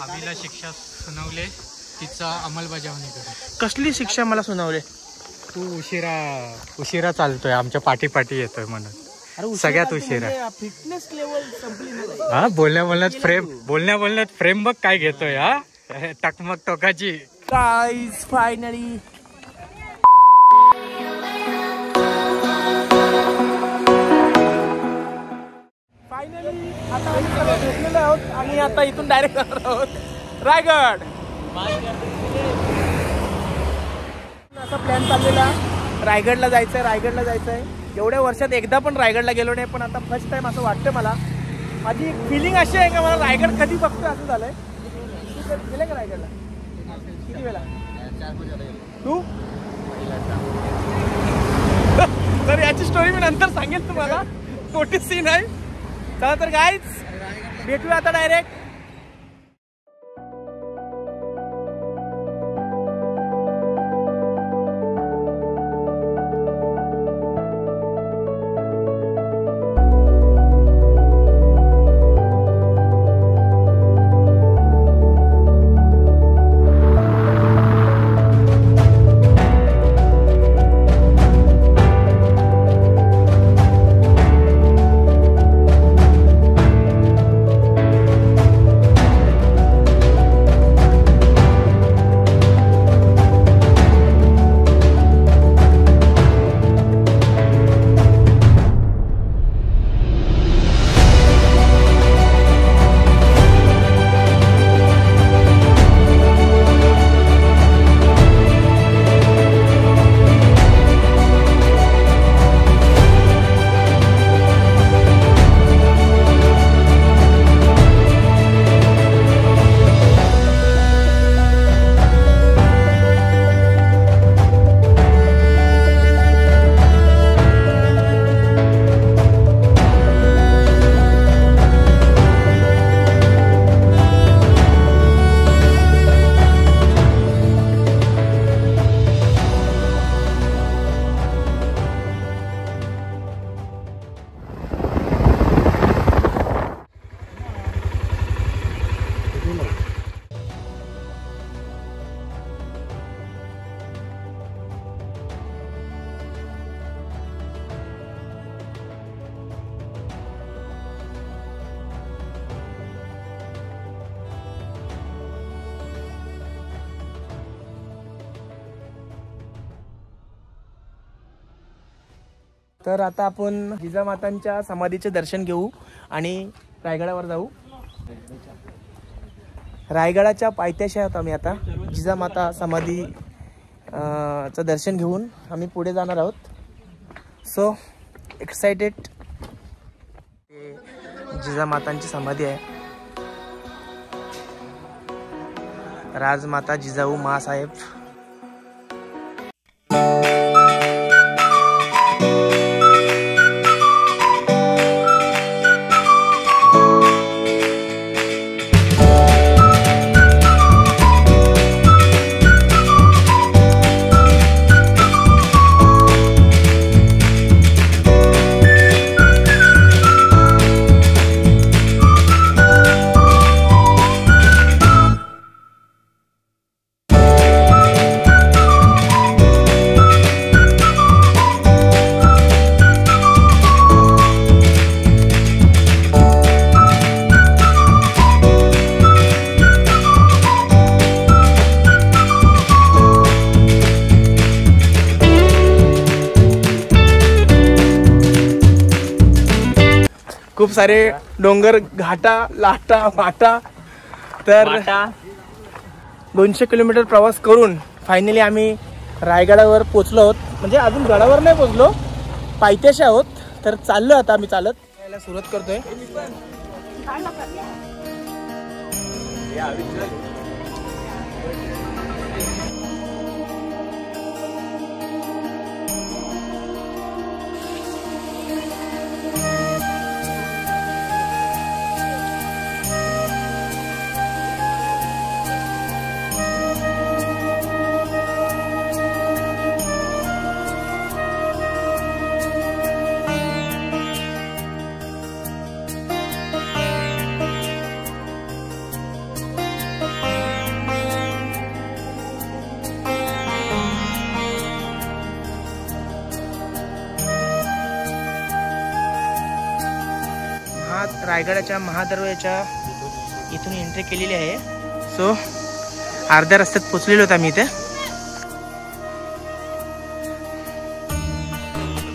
आबीला शिक्षा सुनावले, तिचा अंमलबजावणी कर. कसली शिक्षा मला सुनावले? तू उशिरा चालतोय, आमच्या पाठी येतोय म्हणून. सगळ्यात उशिरा. फिटनेस लेवल संपली नाही. हा, बोलण्यात फ्रेम बघ काय घेतोय. हा, टकमक टोकाची. गाइस फायनली आता आम्ही सर्व भेटलेलो आहोत आणि आता इथून डायरेक्ट जाणार आहोत रायगड. असा प्लॅन चाललेला, रायगडला जायचंय. एवढ्या वर्षात एकदा पण रायगडला गेलो नाही, पण आता फर्स्ट टाइम असं वाटतं मला. माझी फिलिंग अशी आहे का मला रायगड कधी बघतोय असं झालंय. तू गेले का रायगडला? किती वेळा? तू? तर याची स्टोरी मी नंतर सांगेल तुम्हाला, मोठी सीन आहे. चला तर गाईज भेटूया आता डायरेक्ट. तर आता आपण जिजामातांच्या समाधीचे दर्शन घेऊ आणि रायगडावर जाऊ. रायगडाच्या पायथ्याशी आहोत आम्ही आता. जिजामाता समाधी चं दर्शन घेऊन आम्ही पुढे जाणार आहोत. So excited. जिजामातांची समाधी आहे. राजमाता जिजाऊ मासाहेब. खूप सारे डोंगर, घाटा, लाटा, वाटा. तर 200 किलोमीटर प्रवास करून फायनली आम्ही रायगडावर पोचलो आहोत. म्हणजे अजून गडावर नाही पोचलो, पायथ्याशी आहोत. तर चाललो आता आम्ही चालत यायला सुरुवात करतोय. रायगडाच्या महादरवाजाच्या इथून एंट्री केलेली आहे. सो अर्ध्या रस्त्यात पोचलेलो होतो आम्ही इथे.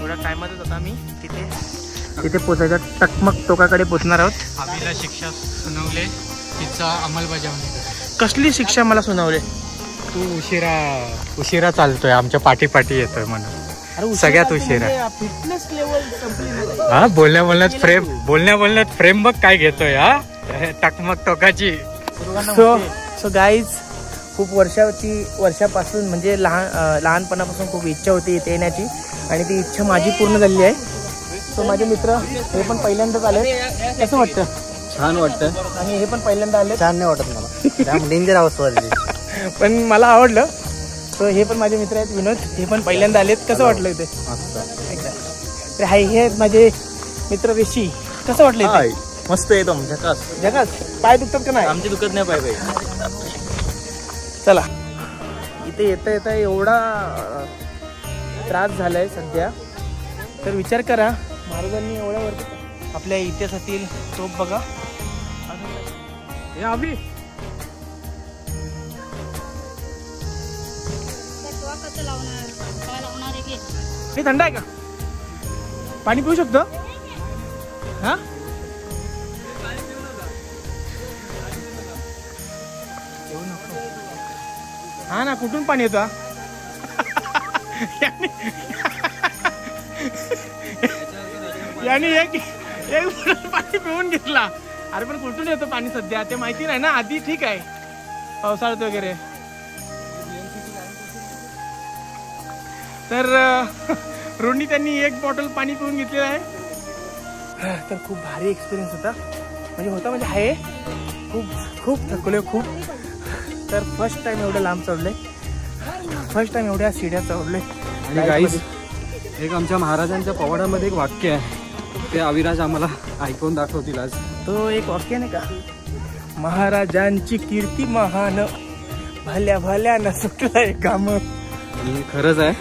थोड्या टायमातच होता आम्ही तिथे पोचायच्या टकमक टोकाकडे पोचणार आहोत. आम्हाला शिक्षा सुनावले तिचा अंमलबजावणी कर. कसली शिक्षा मला सुनावले? तू उशिरा चालतोय, आमच्या पाठी येतोय म्हणून. सगळ्यात उशिरा. फिटनेस लेवल संपली. हा बोलण्यात फ्रेम बघ काय घेतोय. हा टकमक टोकाची. सो गाईज, खूप वर्षापासून म्हणजे लहानपणापासून खूप इच्छा होती इथे येण्याची आणि ती इच्छा माझी पूर्ण झालेली आहे. सो माझे मित्र हे पण पहिल्यांदाच आले. कसं वाटतं? छान वाटतं. आणि हे पण पहिल्यांदा आले. छान नाही वाटत मला. डेंजर अवस्था पण मला आवडलं. सो हे पण माझे मित्र आहेत विनोद, हे पण पहिल्यांदा आलेत. कसं वाटलं इथे? तर हे आहेत माझे मित्र ऋषी. कसं वाटलं इथे? मस्त एकदम जगात पाय दुखतात का नाही? आमची दुखत नाही पाय. चला, इथे येता एवढा त्रास झालाय सध्या. तर विचार करा, महाराजांनी एवढ्यावरती आपल्या इतिहासातील तोप बघा. हे थंड आहे का? पाणी पिऊ शकतो? हा हा ना, कुठून पाणी येतं? यानी एक पाणी पिऊन घेतला. अरे पण कुठून येतं पाणी सध्या ते माहिती नाही ना. आधी ठीक आहे पावसाळ्यात वगैरे. तर रोडनी त्यांनी एक बॉटल पाणी पिऊन घेतलेलं आहे. तर खूप भारी एक्सपिरियन्स होता. म्हणजे आहे खूप थकलोय खूप. तर फर्स्ट टाइम एवढं लांब चढलोय, फर्स्ट टाइम एवढ्या सीड्या चढलोय. आणि गाईज, एक आमच्या महाराजांच्या पवाडामध्ये एक वाक्य आहे, ते अविराज आम्हाला ऐकून दाखवतील आज. तो एक वाक्य नाही का, महाराजांची कीर्ती महान, भल्या भल्या न सुटलाय काम. खरंच आहे,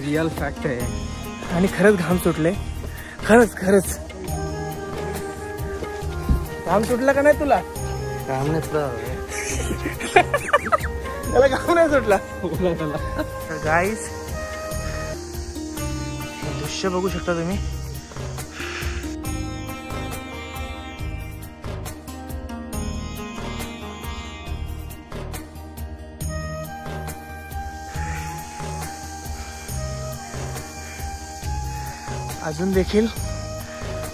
रिअल फॅक्ट आहे. आणि खरंच घाम सुटले. खरंच घाम सुटला का नाही तुला? काम नाही त्याला घाम नाही सुटला. तर गाईस, दृश्य बघू शकता तुम्ही. अजून देखील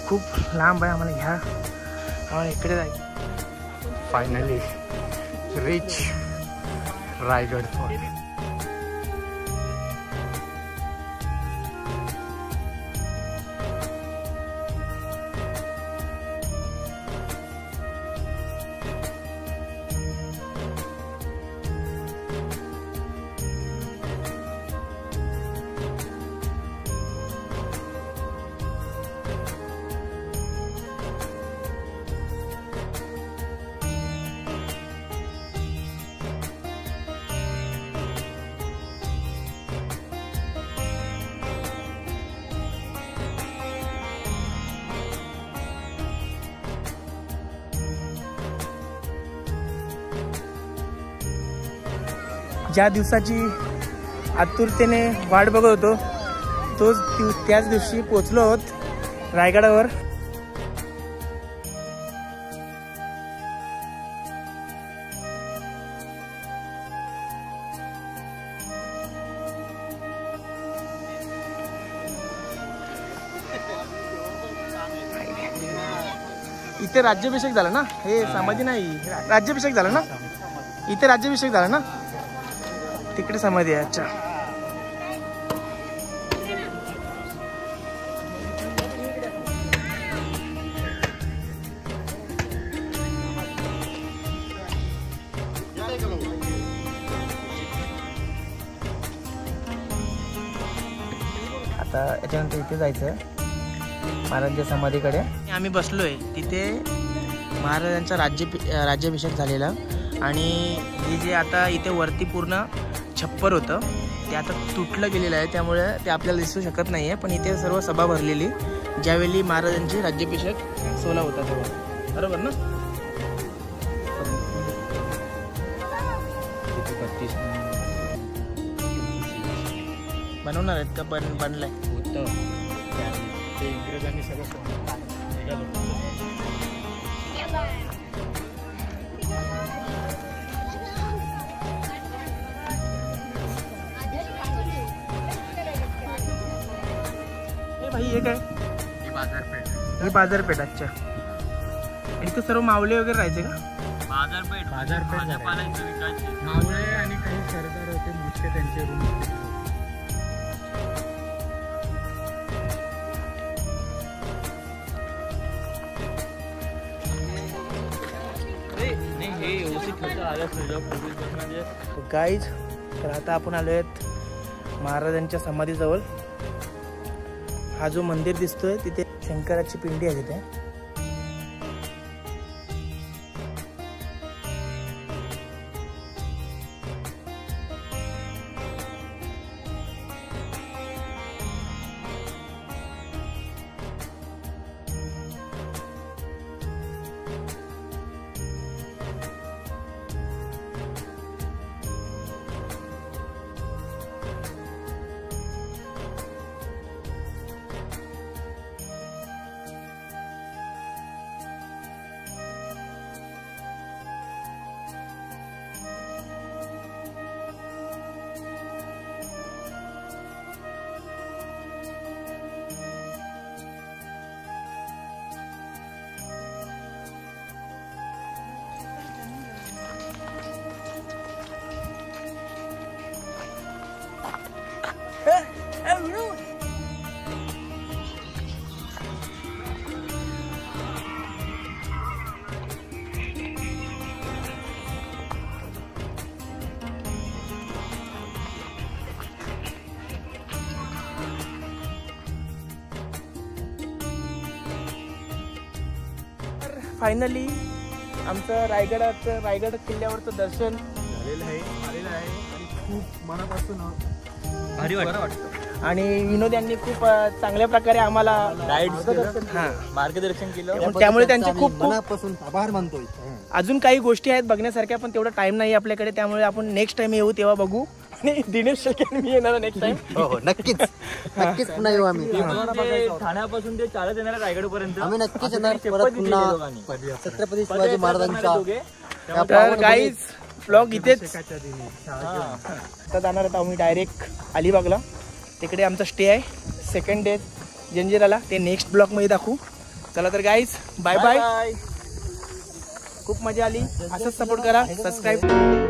खूप लांब आहे आम्हाला. ह्या इकडे जायचं. Finally reach Raigad fort. ज्या दिवसाची आतुरतेने वाट बघत होतो, त्याच दिवशी पोचलो आहोत रायगडावर. इथे राज्याभिषेक झाला ना, हे समाधी नाही, राज्याभिषेक झाला ना इथे, राज्याभिषेक झाला ना, तिकडे समाधी आहे. अच्छा, आता याच्यानंतर इथे जायचं महाराजांच्या समाधीकडे. आम्ही बसलोय तिथे महाराजांचा राज्याभिषेक झालेला. आणि हे जे आता इथे वरती पूर्ण छप्पर होतं ते आता तुटलं गेलेलं आहे, त्यामुळे ते आपल्याला दिसू शकत नाही आहे. पण इथे सर्व सभा भरलेली ज्यावेळी महाराजांची राज्याभिषेक बसवला होता तेव्हा, बरोबर ना? बनवणार आहेत का? बनलाय होतं ते इंग्रजांनी सगळं निघालं. भाई हे काय? ही बाजारपेठ. ही बाजारपेठ. अच्छा, इथे सर्व मावळे वगैरे राहायचे का? बाजारपेठ मावळे आणि काही सरदार होते मोठे, त्यांचे रूम होते. गाईज, तर आता आपण आलो आहेत महाराजांच्या समाधीजवळ. हा जो मंदिर दिसतोय तिथे शंकराची पिंडी आहे तिथे. फायनली आमचं रायगड किल्ल्यावरचं दर्शन आलेलं आहे आणि खूप मनापासून भारी वाटतं. आणि विनोद यांनी खूप चांगल्या प्रकारे आम्हाला मार्गदर्शन केलं. त्यामुळे त्यांचे खूप मनापासून आभार मानतोय. अजून काही गोष्टी आहेत बघण्यासारख्या, पण तेवढा टाइम नाही आपल्याकडे. त्यामुळे आपण नेक्स्ट टाइम येऊ तेव्हा बघू. आणि दिनेश शेळके मी येणार नेक्स्ट टाइम. हो नक्कीच नक्कीच पुन्हा येऊ आम्ही. ठाण्यापासून ते चालत येणार रायगड पर्यंत आम्ही नक्कीच येणार परत पुन्हा छत्रपती शिवाजी महाराजांच्या. तर गाईज, ब्लॉग इथेच आता जाणार आता आम्ही डायरेक्ट अलिबागला. तिकडे आमचा स्टे आहे. सेकंड डे जंजिराला, ते नेक्स्ट ब्लॉगमध्ये दाखवू. चला तर गाईज, बाय बाय. खूप मजा आली. असंच सपोर्ट करा. सबस्क्राईब.